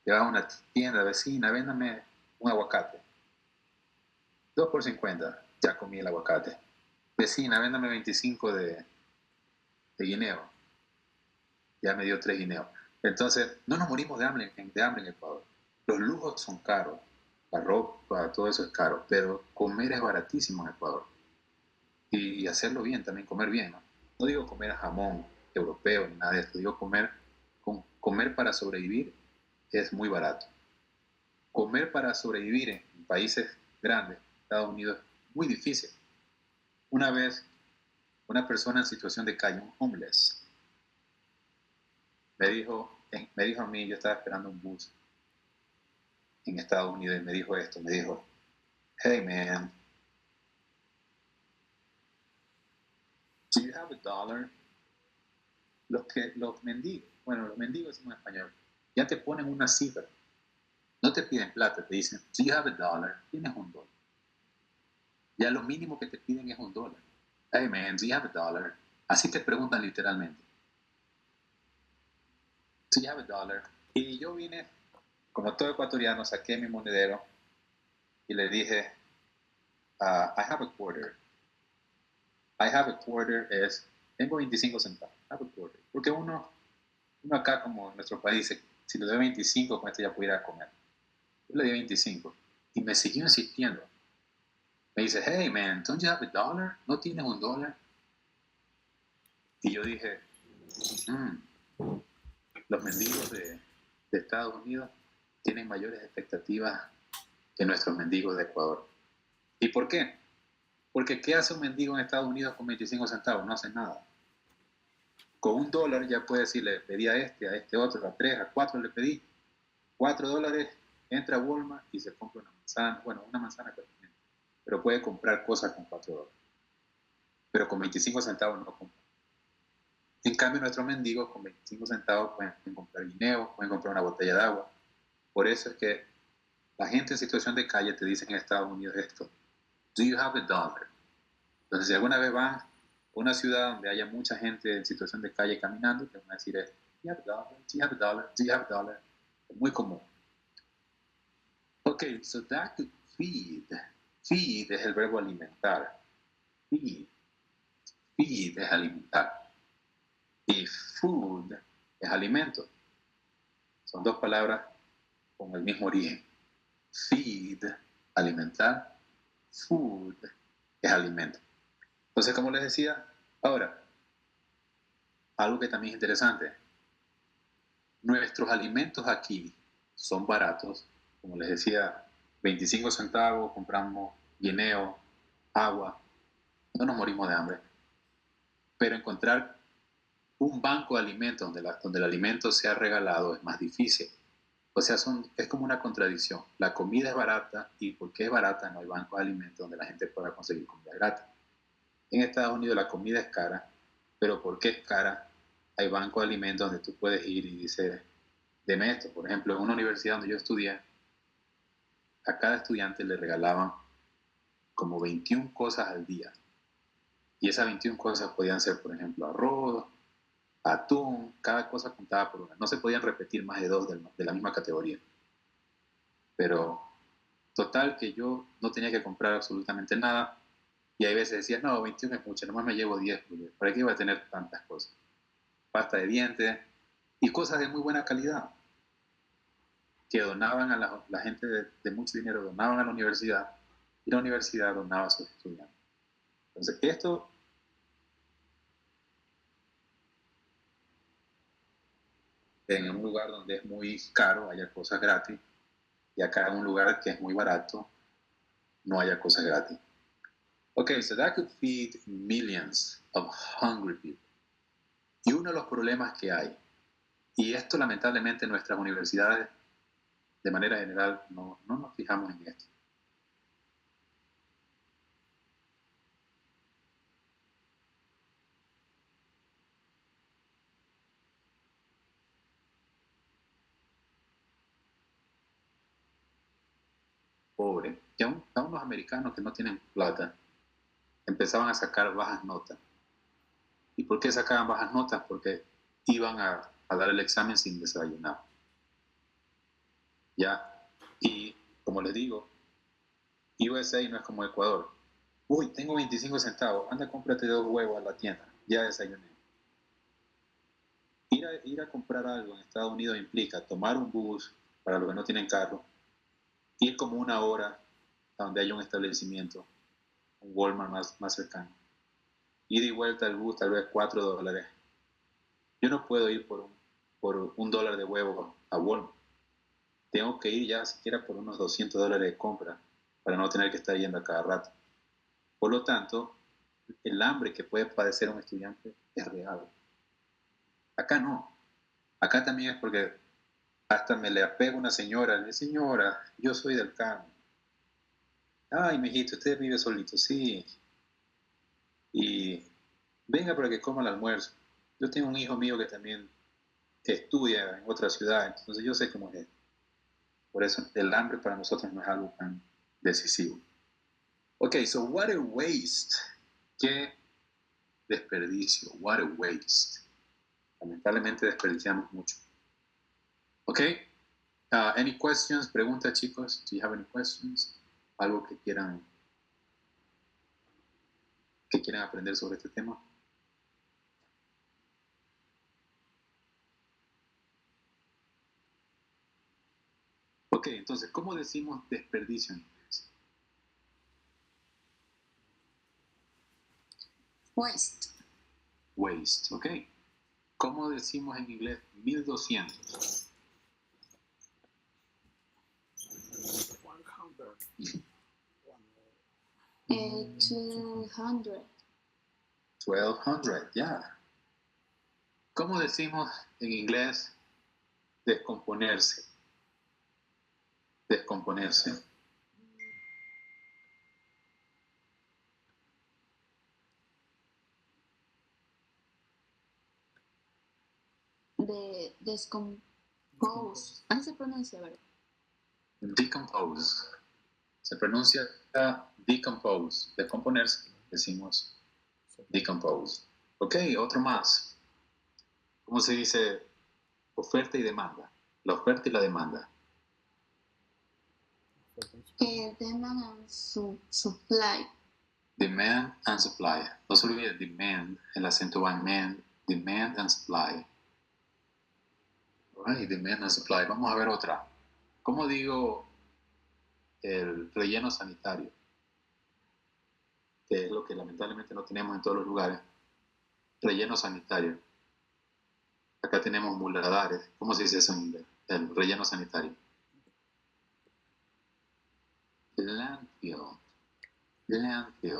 Te vas a una tienda vecina, véndame un aguacate. 2 por 50, ya comí el aguacate. Vecina, véndame 25 de guineo. Ya me dio 3 guineos. Entonces, no nos morimos de hambre en Ecuador. Los lujos son caros, la ropa, todo eso es caro, pero comer es baratísimo en Ecuador. Y hacerlo bien, también comer bien, ¿no? No digo comer jamón europeo ni nada de esto, digo comer para sobrevivir es muy barato. Comer para sobrevivir en países grandes, Estados Unidos, es muy difícil. Una vez, una persona en situación de calle, un homeless, me dijo a mí, yo estaba esperando un bus en Estados Unidos y me dijo esto, me dijo, hey man, do you have a dollar? Los mendigos, bueno, los mendigos decimos en español, ya te ponen una cifra. No te piden plata, te dicen, do you have a dollar? Tienes $1. Ya lo mínimo que te piden es $1. Hey man, do you have a dollar? Así te preguntan literalmente. Do you have a dollar? Y yo vine, como todo ecuatoriano, saqué mi monedero y le dije, I have a quarter. I have a quarter es, tengo 25 centavos. I have a quarter. Porque uno acá, como en nuestro país, si le doy 25, con esto ya pudiera comer. Yo le di 25 y me siguió insistiendo. Me dice, hey man, don't you have a dollar? ¿No tienes $1? Y yo dije, los mendigos de Estados Unidos tienen mayores expectativas que nuestros mendigos de Ecuador. ¿Y por qué? Porque ¿qué hace un mendigo en Estados Unidos con 25 centavos? No hace nada. Con $1 ya puede decir, le pedí a este otro, a 3, a 4 le pedí. $4, entra a Walmart y se compra una manzana. Bueno, una manzana pero puede comprar cosas con $4. Pero con 25 centavos no compra. En cambio, nuestros mendigos con 25 centavos pueden comprar guineos, pueden comprar una botella de agua. Por eso es que la gente en situación de calle te dice en Estados Unidos esto. Do you have a dollar? Entonces, si alguna vez vas a una ciudad donde haya mucha gente en situación de calle caminando, te van a decir, do you have a dollar? Do you have a dollar? Do you have a dollar? Es muy común. Ok, so that could feed. Feed es el verbo alimentar. Feed. Feed es alimentar. Y food es alimento. Son dos palabras con el mismo origen. Feed, alimentar. Food es alimento. Entonces, como les decía, ahora, algo que también es interesante. Nuestros alimentos aquí son baratos. Como les decía, 25 centavos, compramos guineo, agua, no nos morimos de hambre. Pero encontrar un banco de alimentos donde el alimento sea regalado es más difícil. O sea, es como una contradicción. La comida es barata y porque es barata no hay banco de alimentos donde la gente pueda conseguir comida gratis. En Estados Unidos la comida es cara, pero porque es cara, hay bancos de alimentos donde tú puedes ir y dices, deme esto. Por ejemplo, en una universidad donde yo estudié, a cada estudiante le regalaban como 21 cosas al día. Y esas 21 cosas podían ser, por ejemplo, arroz, atún, cada cosa contaba por una. No se podían repetir más de dos de la misma categoría. Pero total que yo no tenía que comprar absolutamente nada. Y hay veces decía, no, 21 es mucho, nomás me llevo 10, porque ¿para qué iba a tener tantas cosas? Pasta de dientes y cosas de muy buena calidad que donaban a la gente de mucho dinero, donaban a la universidad y la universidad donaba a sus estudiantes. Entonces, esto en un lugar donde es muy caro haya cosas gratis y acá en un lugar que es muy barato no haya cosas gratis. Okay, so that could feed millions of hungry people. Y uno de los problemas que hay, y esto lamentablemente en nuestras universidades de manera general no nos fijamos en esto. Pobre. Y aún los americanos que no tienen plata empezaban a sacar bajas notas. ¿Y por qué sacaban bajas notas? Porque iban a dar el examen sin desayunar. ¿Ya? Y como les digo, USA no es como Ecuador. Uy, tengo 25 centavos, anda, cómprate 2 huevos a la tienda, ya desayuné. Ir a comprar algo en Estados Unidos implica tomar un bus para los que no tienen carro, ir como 1 hora a donde haya un establecimiento, un Walmart más cercano, ir y vuelta al bus tal vez $4. Yo no puedo ir por $1 de huevo a Walmart. Tengo que ir ya siquiera por unos $200 de compra para no tener que estar yendo a cada rato. Por lo tanto, el hambre que puede padecer un estudiante es real. Acá no. Acá también es porque hasta me le apego a una señora. Le digo, señora, yo soy del campo. Ay, mijito, usted vive solito, sí. Y venga para que coma el almuerzo. Yo tengo un hijo mío que también estudia en otra ciudad, entonces yo sé cómo es. Por eso el hambre para nosotros no es algo tan decisivo. Ok, so what a waste. Qué desperdicio. What a waste. Lamentablemente desperdiciamos mucho. Ok. Any questions? Preguntas, chicos. Do you have any questions? Algo que quieran aprender sobre este tema. Ok, entonces, ¿cómo decimos desperdicio en inglés? Waste. Waste, ok. ¿Cómo decimos en inglés 1200? 200. 1200, ya. ¿Cómo decimos en inglés descomponerse? Descomponerse. De Decompose. Así se pronuncia, ¿verdad? Decompose. Se pronuncia decompose. Descomponerse. Decimos decompose. Ok, otro más. ¿Cómo se dice oferta y demanda? La oferta y la demanda. Demand and supply. Demand and supply. No se olvide demand, el acento va en man. Demand and supply. Alright, demand and supply. Vamos a ver otra. ¿Cómo digo el relleno sanitario? Que es lo que lamentablemente no tenemos en todos los lugares. Relleno sanitario. Acá tenemos muladares. ¿Cómo se dice eso en inglés? El relleno sanitario. Landfill. Landfill.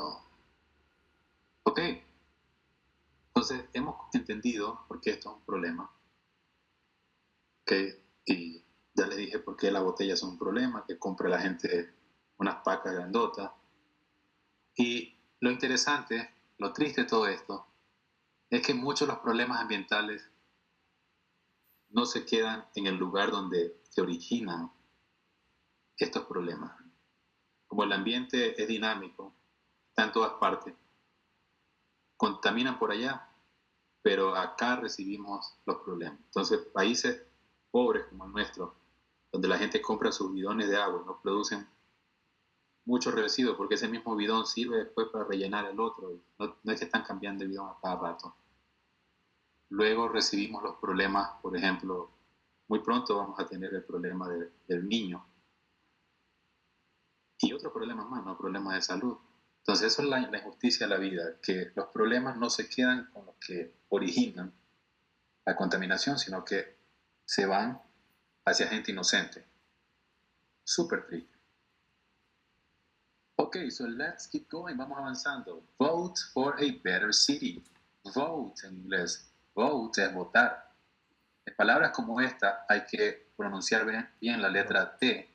Ok. Entonces, hemos entendido por qué esto es un problema. Ok. Y ya les dije por qué las botellas son un problema, que compra la gente unas pacas grandotas. Y lo interesante, lo triste de todo esto, es que muchos de los problemas ambientales no se quedan en el lugar donde se originan estos problemas. Como el ambiente es dinámico, está en todas partes, contaminan por allá, pero acá recibimos los problemas. Entonces, países pobres como el nuestro, donde la gente compra sus bidones de agua, no producen muchos residuos, porque ese mismo bidón sirve después para rellenar el otro. No es que están cambiando de bidón a cada rato. Luego recibimos los problemas, por ejemplo, muy pronto vamos a tener el problema del niño. Y otros problemas más, ¿no? Problemas de salud. Entonces, eso es la injusticia de la vida, que los problemas no se quedan con los que originan la contaminación, sino que se van hacia gente inocente. Súper triste. Ok, so let's keep going. Vamos avanzando. Vote for a better city. Vote en inglés. Vote es votar. En palabras como esta hay que pronunciar bien la letra T,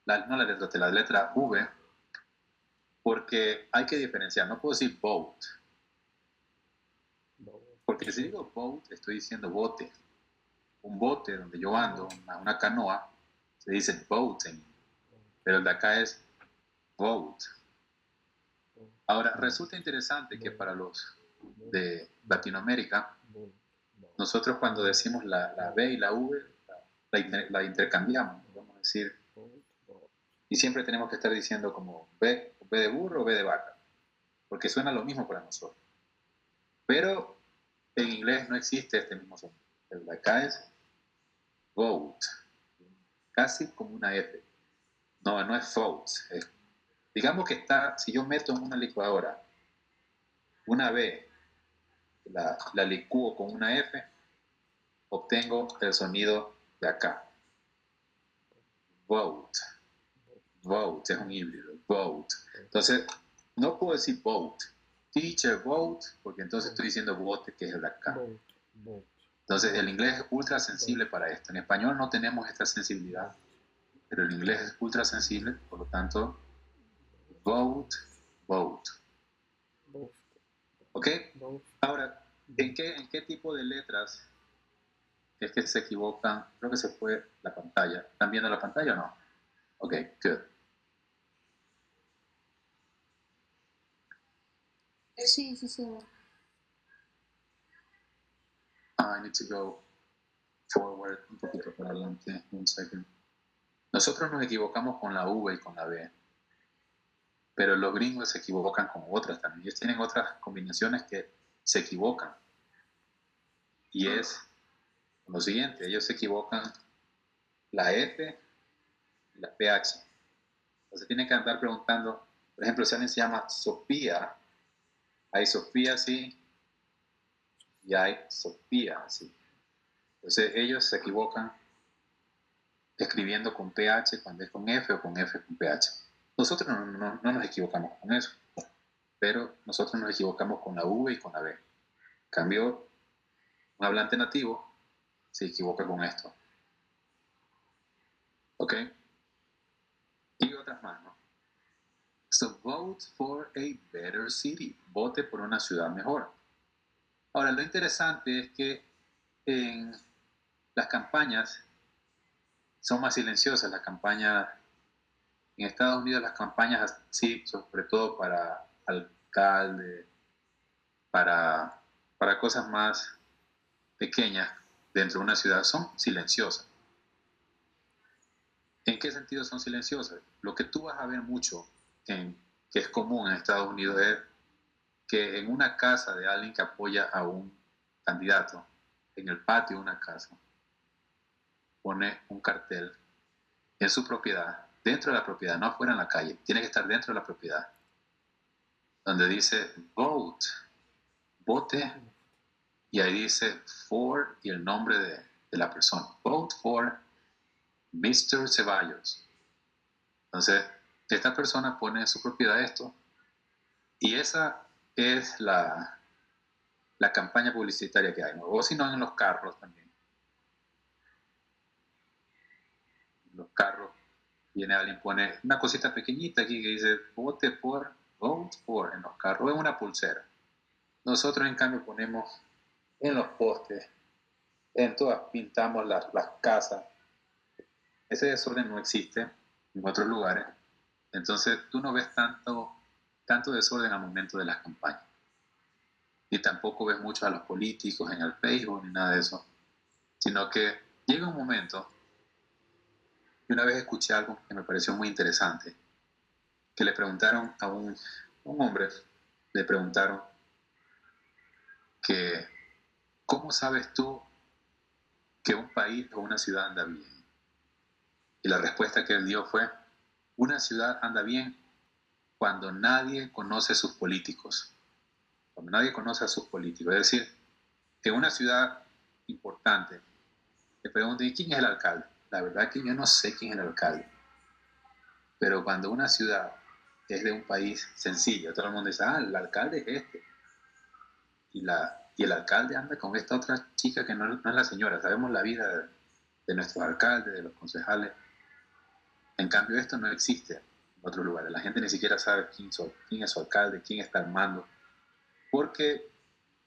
no la letra T, la letra V, porque hay que diferenciar. No puedo decir vote, porque si digo vote estoy diciendo bote. Un bote donde yo ando, una canoa, se dice boating, pero el de acá es vote. Ahora, resulta interesante que para los de Latinoamérica, nosotros cuando decimos la B y la V, la intercambiamos, vamos a decir, y siempre tenemos que estar diciendo como B de burro o B de vaca, porque suena lo mismo para nosotros. Pero en inglés no existe este mismo sonido. El de acá es vote, casi como una F. No es vote. Digamos que si yo meto en una licuadora una B, la licúo con una F, obtengo el sonido de acá. Vote. Vote es un híbrido. Vote. Entonces, no puedo decir vote. Teacher, vote, porque entonces estoy diciendo vote, que es el de acá. Entonces, el inglés es ultra sensible para esto. En español no tenemos esta sensibilidad, pero el inglés es ultra sensible, por lo tanto, vote, vote. ¿Ok? Ahora, ¿en qué tipo de letras es que se equivocan? Creo que se fue la pantalla. ¿Están viendo la pantalla o no? Ok, good. Sí, sí, sí. I need to go forward un poquito para adelante. Un second. Nosotros nos equivocamos con la V y con la B, pero los gringos se equivocan con otras también. Ellos tienen otras combinaciones que se equivocan. Y es lo siguiente, ellos se equivocan la F y la PH. Entonces tienen que andar preguntando, por ejemplo, si alguien se llama Sofía, hay Sofía así y hay Sofía así. Entonces ellos se equivocan escribiendo con PH cuando es con F o con F con PH. Nosotros no nos equivocamos con eso, pero nosotros nos equivocamos con la V y con la B. En cambio, un hablante nativo se equivoca con esto. ¿Ok? Y otras más, ¿no? So vote for a better city. Vote por una ciudad mejor. Ahora, lo interesante es que en las campañas son más silenciosas. Las campañas en Estados Unidos, las campañas sí, sobre todo para alcalde, para cosas más pequeñas dentro de una ciudad, son silenciosas. ¿En qué sentido son silenciosas? Lo que tú vas a ver mucho, que es común en Estados Unidos, es que en una casa de alguien que apoya a un candidato, en el patio de una casa, pone un cartel en su propiedad, dentro de la propiedad, no afuera en la calle, tiene que estar dentro de la propiedad, donde dice vote, vote, y ahí dice for y el nombre de la persona. Vote for Mr. Ceballos. Entonces, esta persona pone en su propiedad esto y esa es la campaña publicitaria que hay, ¿no? O si no, en los carros también. En los carros viene alguien, pone una cosita pequeñita aquí que dice vote por, en los carros, es una pulsera. Nosotros en cambio ponemos en los postes, en todas, pintamos las casas. Ese desorden no existe en otros lugares. Entonces tú no ves tanto desorden al momento de las campañas. Ni tampoco ves mucho a los políticos en el Facebook ni nada de eso. Sino que llega un momento, y una vez escuché algo que me pareció muy interesante, que le preguntaron a un hombre, le preguntaron que ¿cómo sabes tú que un país o una ciudad anda bien? Y la respuesta que él dio fue, una ciudad anda bien cuando nadie conoce a sus políticos. Cuando nadie conoce a sus políticos. Es decir, en una ciudad importante, te preguntan, ¿y quién es el alcalde? La verdad que yo no sé quién es el alcalde. Pero cuando una ciudad es de un país sencillo, todo el mundo dice, el alcalde es este. Y el alcalde anda con esta otra chica que no es la señora. Sabemos la vida de nuestros alcaldes, de los concejales. En cambio, esto no existe en otros lugares. La gente ni siquiera sabe quién es su alcalde, quién está al mando, porque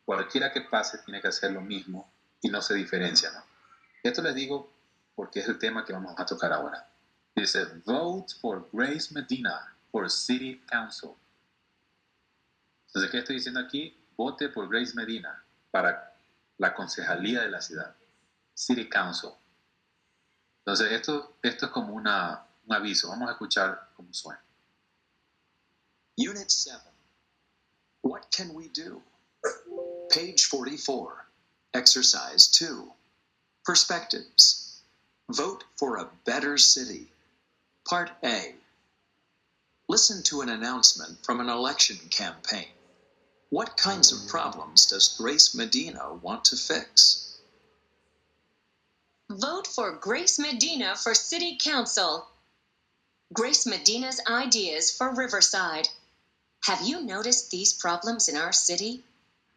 cualquiera que pase tiene que hacer lo mismo y no se diferencia, ¿no? Esto les digo porque es el tema que vamos a tocar ahora. Dice, vote for Grace Medina for City Council. Entonces, ¿qué estoy diciendo aquí? Vote por Grace Medina para la concejalía de la ciudad, City Council. Entonces, esto es como un aviso. Vamos a escuchar cómo suena. Unit 7. What can we do? Page 44. Exercise 2. Perspectives. Vote for a better city. Part A. Listen to an announcement from an election campaign. What kinds of problems does Grace Medina want to fix? Vote for Grace Medina for City Council. Grace Medina's ideas for Riverside. Have you noticed these problems in our city?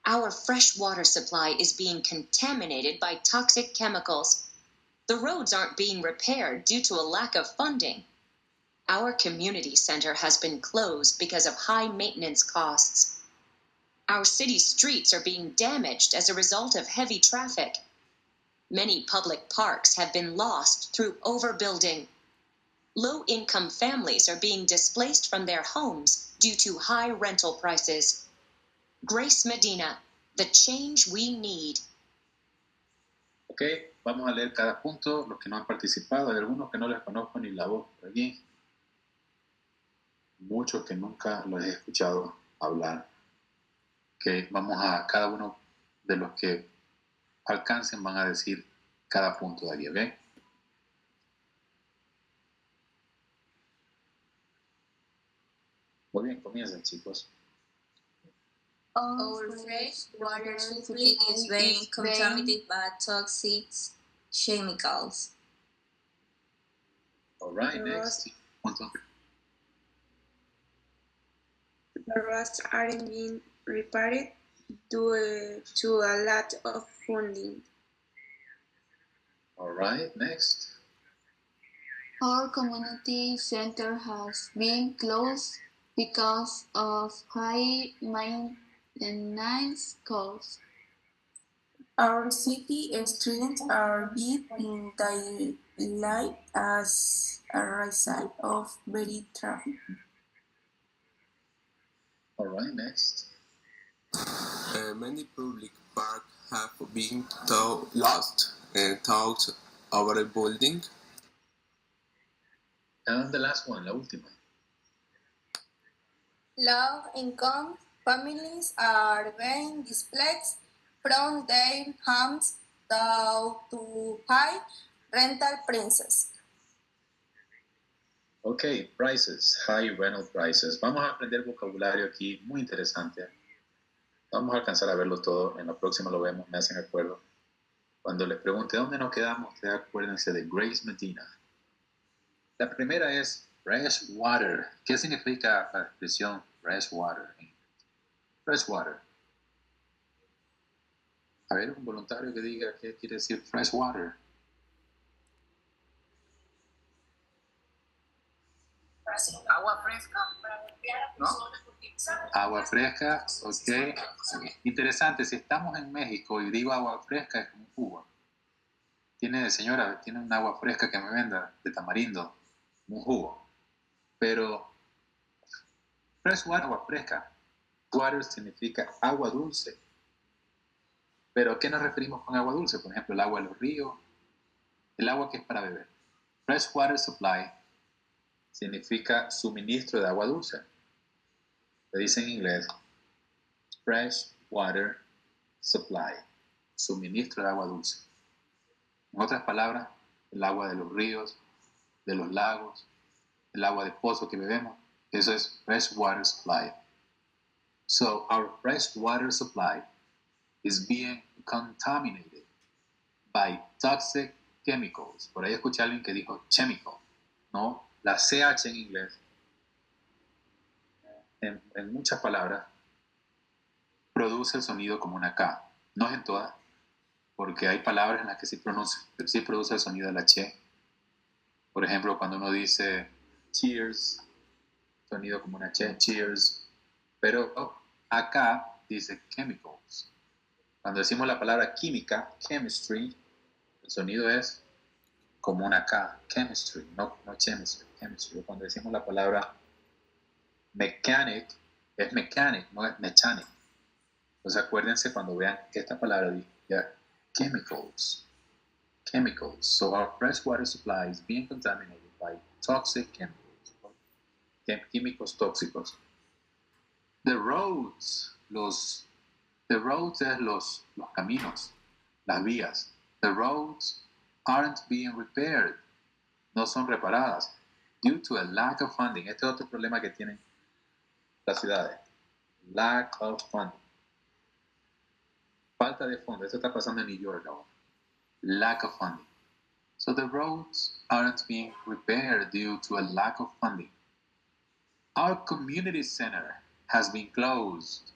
Our fresh water supply is being contaminated by toxic chemicals. The roads aren't being repaired due to a lack of funding. Our community center has been closed because of high maintenance costs. Our city streets are being damaged as a result of heavy traffic. Many public parks have been lost through overbuilding. Low-income families are being displaced from their homes due to high rental prices. Grace Medina, the change we need. Ok, vamos a leer cada punto, los que no han participado. Hay algunos que no les conozco ni la voz por allí. Muchos que nunca los he escuchado hablar. Que vamos a cada uno de los que alcancen van a decir cada punto de allí, ¿ok? Muy bien, comiencen, chicos. Our fresh water supply is being contaminated by toxic chemicals. All right, next. The roads aren't being repaired due to a lack of funding. All right, next. Our community center has been closed because of high maintenance costs. Our city streets are deep in daylight as a result of very traffic. All right, next. Many public parks have been lost and towed over a building. And the last one, la última. Low-income families are being displaced from their homes due to high rental prices. Ok, prices, high rental prices. Vamos a aprender vocabulario aquí muy interesante. Vamos a alcanzar a verlo todo. En la próxima lo vemos, me hacen acuerdo. Cuando les pregunte dónde nos quedamos, ustedes acuérdense de Grace Medina. La primera es fresh water. ¿Qué significa la expresión fresh water? Fresh water. A ver, un voluntario que diga qué quiere decir fresh water. Agua fresca, ¿no? Agua fresca, ok. Interesante, si estamos en México y digo agua fresca es como un jugo. Señora, tiene un agua fresca que me venda de tamarindo, un jugo. Pero fresh water, agua fresca. Water significa agua dulce. Pero ¿a qué nos referimos con agua dulce? Por ejemplo, el agua de los ríos, el agua que es para beber. Fresh water supply significa suministro de agua dulce. Se dice en inglés fresh water supply, suministro de agua dulce. En otras palabras, el agua de los ríos, de los lagos, el agua de pozo que bebemos, eso es fresh water supply. So our fresh water supply is being contaminated by toxic chemicals. Por ahí escuché a alguien que dijo chemical, ¿no? La CH en inglés, en muchas palabras, produce el sonido como una K. No es en todas, porque hay palabras en las que sí produce el sonido de la Ch. Por ejemplo, cuando uno dice cheers, sonido como una Ch, cheers. Pero acá dice chemicals. Cuando decimos la palabra química, chemistry, el sonido es como una K, chemistry, no chemistry, chemistry. Cuando decimos la palabra mechanic, es mechanic, no es mechanic. Entonces acuérdense cuando vean esta palabra, ya, chemicals. Chemicals. So our fresh water supply is being contaminated by toxic chemicals. Químicos tóxicos. The roads, los caminos, las vías. The roads aren't being repaired. No son reparadas. Due to a lack of funding. Este es otro problema que tienen las ciudades. Lack of funding. Falta de fondos. Esto está pasando en New York ahora. Lack of funding. So the roads aren't being repaired due to a lack of funding. Our community center has been closed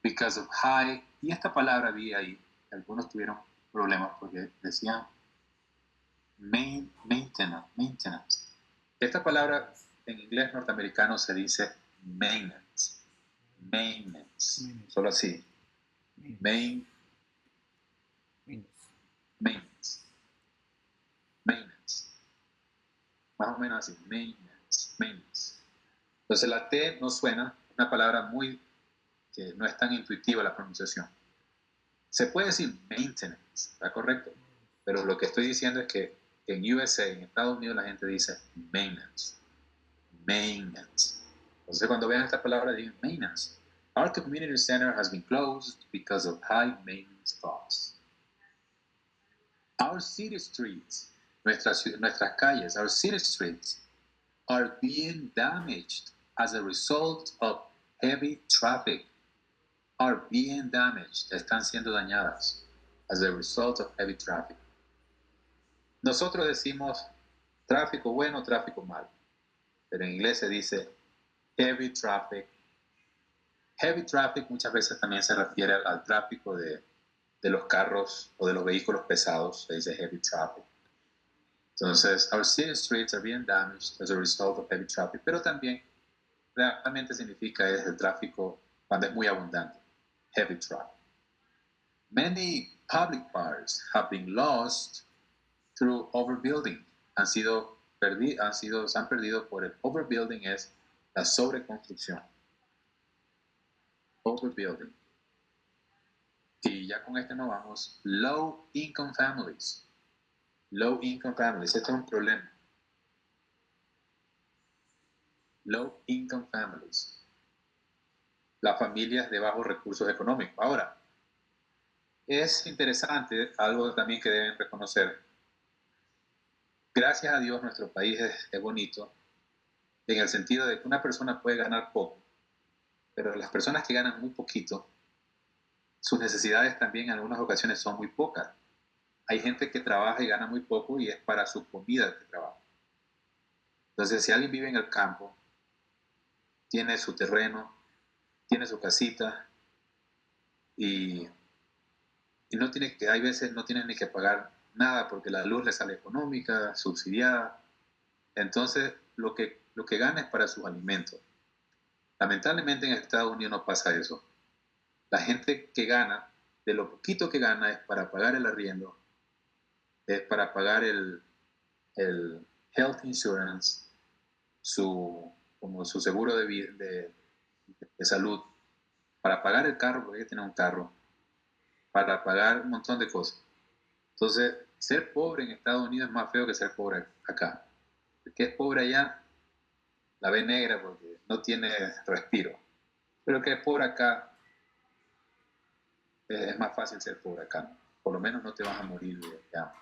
because of high, y esta palabra vi ahí, algunos tuvieron problemas porque decían maintenance. Esta palabra en inglés norteamericano se dice maintenance. Solo así. Maintenance. Más o menos así. Maintenance. Entonces la T no suena, una palabra que no es tan intuitiva la pronunciación. Se puede decir maintenance, ¿está correcto? Pero lo que estoy diciendo es que en USA, en Estados Unidos, la gente dice maintenance. Entonces cuando vean esta palabra, digan maintenance. Our community center has been closed because of high maintenance costs. Our city streets, nuestras calles, our city streets are being damaged as a result of heavy traffic. Are being damaged, están siendo dañadas as a result of heavy traffic. Nosotros decimos tráfico bueno, tráfico malo, pero en inglés se dice heavy traffic. Heavy traffic muchas veces también se refiere al tráfico de los carros o de los vehículos pesados, se dice heavy traffic. Entonces, our city streets are being damaged as a result of heavy traffic, pero también realmente significa es el tráfico cuando es muy abundante, heavy traffic. Many public parks have been lost through overbuilding. Se han perdido por el overbuilding, es la sobreconstrucción. Overbuilding. Y ya con este nos vamos. Low income families. Low income families. Este es un problema. Low income families. Las familias de bajos recursos económicos. Ahora, es interesante, algo también que deben reconocer. Gracias a Dios nuestro país es bonito, en el sentido de que una persona puede ganar poco, pero las personas que ganan muy poquito, sus necesidades también en algunas ocasiones son muy pocas. Hay gente que trabaja y gana muy poco y es para su comida que trabaja. Entonces, si alguien vive en el campo, tiene su terreno, tiene su casita y no tiene que, hay veces no tienen ni que pagar nada porque la luz le sale económica, subsidiada. Entonces, lo que gana es para sus alimentos. Lamentablemente en Estados Unidos no pasa eso. La gente que gana, de lo poquito que gana, es para pagar el arriendo, es para pagar el health insurance, como su seguro de salud, para pagar el carro, porque hay que tener un carro, para pagar un montón de cosas. Entonces, ser pobre en Estados Unidos es más feo que ser pobre acá. El que es pobre allá la ve negra porque no tiene respiro. Pero el que es pobre acá es más fácil ser pobre acá. Por lo menos no te vas a morir de hambre.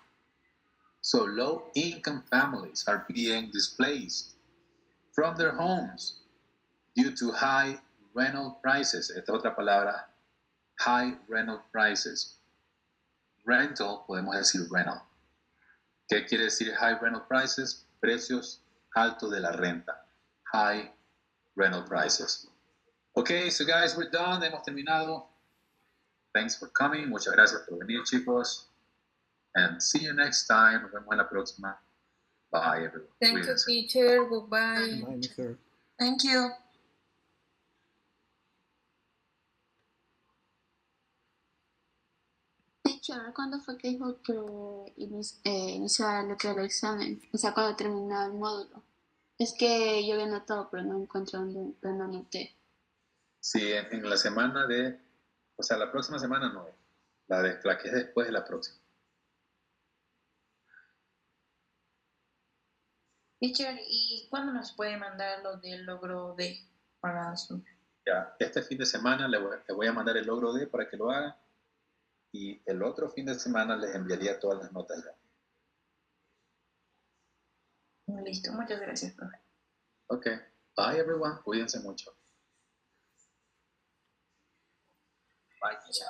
So low-income families are being displaced from their homes due to high rental prices. Esta otra palabra, high rental prices. Rental, podemos decir rental. ¿Qué quiere decir high rental prices? Precios altos de la renta. High rental prices. Okay, so guys, we're done. Hemos terminado. Thanks for coming. Muchas gracias por venir, chicos. And see you next time. Nos vemos en la próxima. Bye, everyone. Thank you, Cuídense. teacher. Goodbye. Bye, mister. Thank you. Teacher, ¿cuándo fue que dijo que iniciaba lo que era el examen? O sea, cuando terminaba el módulo. Es que yo había anotado, pero no encuentro dónde lo anoté. Sí, en la semana de... O sea, la próxima semana no. La que es después de la próxima. Teacher, ¿y cuándo nos puede mandar lo del logro D para su... Ya, este fin de semana le voy a mandar el logro D para que lo hagan. Y el otro fin de semana les enviaría todas las notas ya. Listo, muchas gracias, profe. Ok. Bye, everyone. Cuídense mucho. Bye, teacher.